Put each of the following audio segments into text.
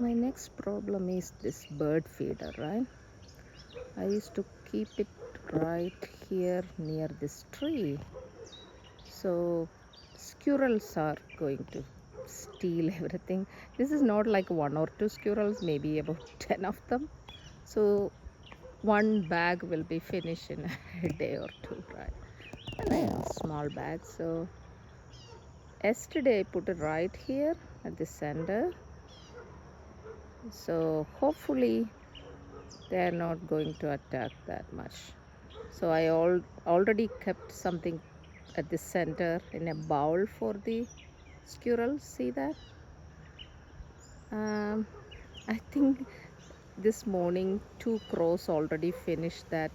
My next problem is this bird feeder, right? I used to keep it right here near this tree. So squirrels are going to steal everything. This is not like one or two squirrels, maybe about 10 of them. So one bag will be finished in a day or two, right? And I have a small bag. So yesterday I put it right here at the center. So hopefully they are not going to attack that much. So I already kept something at the center in a bowl for the squirrels. See that? Um, I think this morning two crows already finished that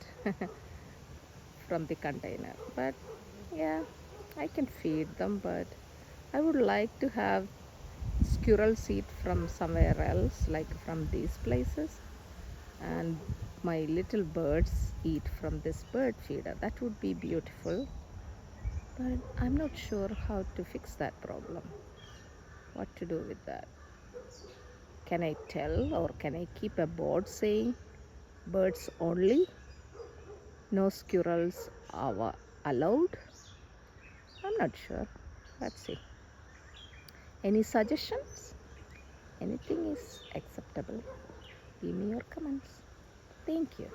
from the container. But yeah, I can feed them. But I would like to have squirrels eat from somewhere else, like from these places, and my little birds eat from this bird feeder. That would be beautiful. But I'm not sure how to fix that problem. What to do with that? Can I tell or can I keep a board saying birds only? No squirrels are allowed? I'm not sure. Let's see. Any suggestions? Anything is acceptable. Give me your comments. Thank you.